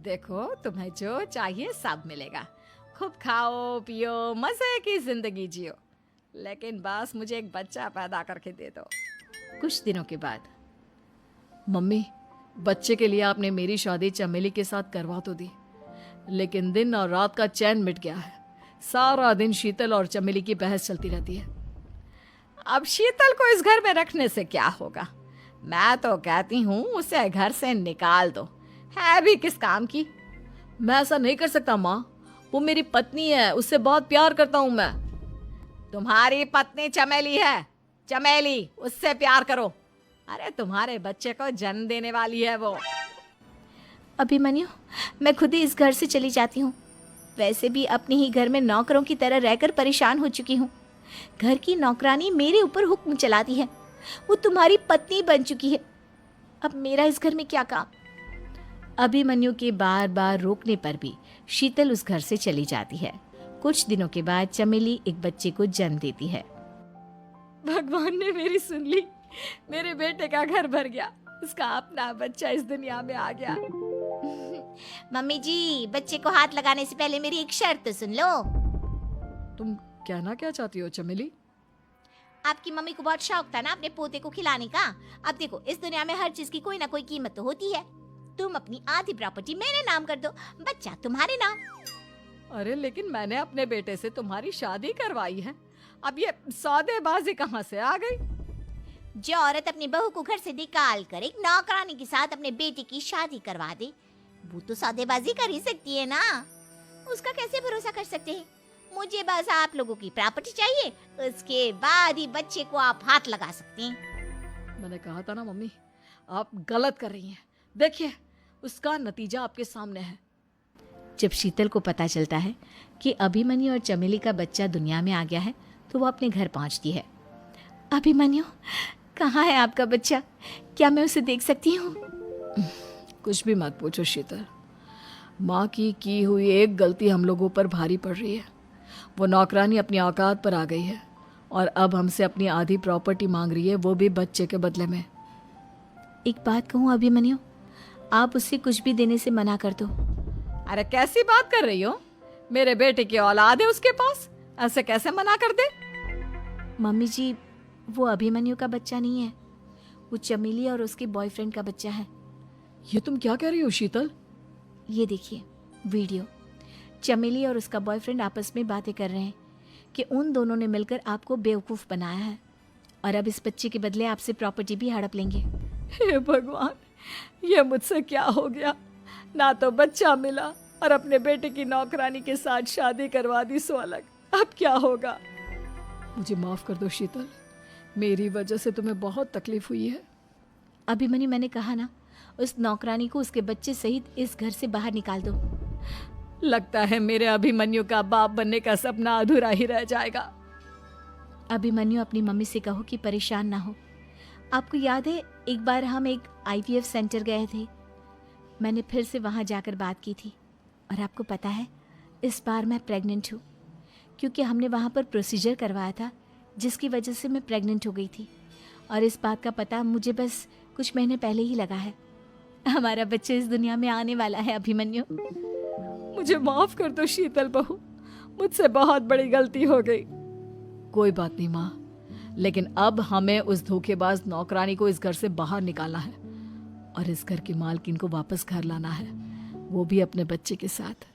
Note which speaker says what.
Speaker 1: देखो, तुम्हें जो चाहिए सब मिलेगा। खूब खाओ पियो, मजे की जिंदगी जियो, लेकिन बस मुझे एक बच्चा पैदा करके दे दो। कुछ दिनों के बाद, मम्मी, बच्चे के लिए आपने मेरी शादी चमेली के साथ करवा तो दी, लेकिन दिन और रात का चैन मिट गया है। सारा दिन शीतल और चमेली की बहस चलती रहती है। अब शीतल को इस घर में रखने से क्या होगा? मैं तो कहती हूँ उसे घर से निकाल दो, है भी किस काम की। मैं ऐसा नहीं कर सकता माँ, वो मेरी पत्नी है, उससे बहुत प्यार करता हूँ मैं। तुम्हारी पत्नी चमेली है, चमेली, उससे प्यार करो। अरे तुम्हारे बच्चे को जन्म देने वाली है वो।
Speaker 2: अभिमन्यु, मैं खुद ही इस घर से चली जाती हूँ। वैसे भी अपने ही घर में नौकरों की तरह रहकर परेशान हो चुकी हूँ। घर की नौकरानी मेरे ऊपर हुक्म चलाती है, वो तुम्हारी पत्नी बन चुकी है। अब मेरा इस घर में क्या काम? अभिमन्यु के बार बार रोकने पर भी शीतल उस घर से चली जाती है। कुछ दिनों के बाद चमेली एक बच्चे को जन्म देती है।
Speaker 1: भगवान ने मेरी सुन ली, मेरे बेटे का घर भर गया, उसका अपना बच्चा इस दुनिया में आ गया।
Speaker 2: मम्मी जी, बच्चे को हाथ लगाने से पहले मेरी एक शर्त सुन लो।
Speaker 1: तुम कहना क्या चाहती हो चमेली?
Speaker 2: आपकी मम्मी को बहुत शौक था ना अपने पोते को खिलाने का। अब देखो, इस दुनिया में हर चीज की कोई ना कोई कीमत तो होती है। तुम अपनी आधी प्रॉपर्टी मेरे नाम कर दो, बच्चा तुम्हारे नाम।
Speaker 1: अरे लेकिन मैंने अपने बेटे से तुम्हारी शादी करवाई है, अब ये सौदेबाजी कहाँ से आ गई?
Speaker 2: जो औरत अपनी बहू को घर से निकाल कर एक नौकरानी के साथ अपने बेटे की शादी करवा दे, वो तो सौदेबाजी कर ही सकती है ना। उसका कैसे भरोसा कर सकते हैं? मुझे बस आप लोगों की प्रॉपर्टी चाहिए, उसके बाद ही बच्चे को आप हाथ लगा सकते हैं।
Speaker 1: मैंने कहा था ना मम्मी, आप गलत कर रही हैं। देखिए, उसका नतीजा आपके सामने है।
Speaker 2: जब शीतल को पता चलता है कि अभिमन्यु और चमेली का बच्चा दुनिया में आ गया है, तो वो अपने घर पहुंचती है। अभिमन्यु, कहाँ है आपका बच्चा? क्या मैं उसे देख सकती हूँ?
Speaker 1: कुछ भी मत पूछो शीतल, माँ की हुई एक गलती हम लोगों पर भारी पड़ रही है। वो नौकरानी अपनी औकात पर आ गई है और अब हमसे अपनी आधी प्रॉपर्टी मांग रही है, वो भी बच्चे के बदले में।
Speaker 2: एक बात कहूँ अभिमन्यु, आप उससे कुछ भी देने से मना कर दो।
Speaker 1: अरे कैसी बात कर रही हो? मेरे बेटे की औलाद है उसके पास, ऐसे कैसे मना कर दे?
Speaker 2: मम्मी जी, वो अभिमन्यु का बच्चा नहीं है, वो चमेली और उसके बॉयफ्रेंड का बच्चा है।
Speaker 1: ये तुम क्या कह रही हो शीतल?
Speaker 2: ये देखिए वीडियो। चमेली और उसका बॉयफ्रेंड आपस में बातें कर रहे हैं कि उन दोनों ने मिलकर आपको बेवकूफ़ बनाया है और अब इस बच्चे के बदले आपसे प्रॉपर्टी भी हड़प लेंगे।
Speaker 1: हे भगवान, ये मुझसे क्या हो गया? ना तो बच्चा मिला और अपने बेटे की नौकरानी के साथ शादी करवा दी सो अलग। अब क्या होगा? मुझे माफ कर दो शीतल, मेरी वजह से तुम्हें बहुत तकलीफ हुई है।
Speaker 2: अभिमन्यु, मैंने कहा ना, उस नौकरानी को उसके बच्चे सहित इस घर से बाहर निकाल दो।
Speaker 1: लगता है मेरे अभिमन्यु का बाप बनने का सपना अधूरा ही रह जाएगा।
Speaker 2: अभिमन्यु, अपनी मम्मी से कहो कि परेशान ना हो। आपको याद है एक बार हम एक IVF सेंटर गए थे, मैंने फिर से वहाँ जाकर बात की थी और आपको पता है इस बार मैं प्रेग्नेंट हूँ, क्योंकि हमने वहाँ पर प्रोसीजर करवाया था जिसकी वजह से मैं प्रेग्नेंट हो गई थी और इस बात का पता मुझे बस कुछ महीने पहले ही लगा है। हमारा बच्चा इस दुनिया में आने वाला है अभिमन्यु।
Speaker 1: मुझे माफ कर दो शीतल बहू, मुझसे बहुत बड़ी गलती हो गई। कोई बात नहीं माँ, लेकिन अब हमें उस धोखेबाज नौकरानी को इस घर से बाहर निकालना है और इस घर की मालकिन को वापस घर लाना है, वो भी अपने बच्चे के साथ।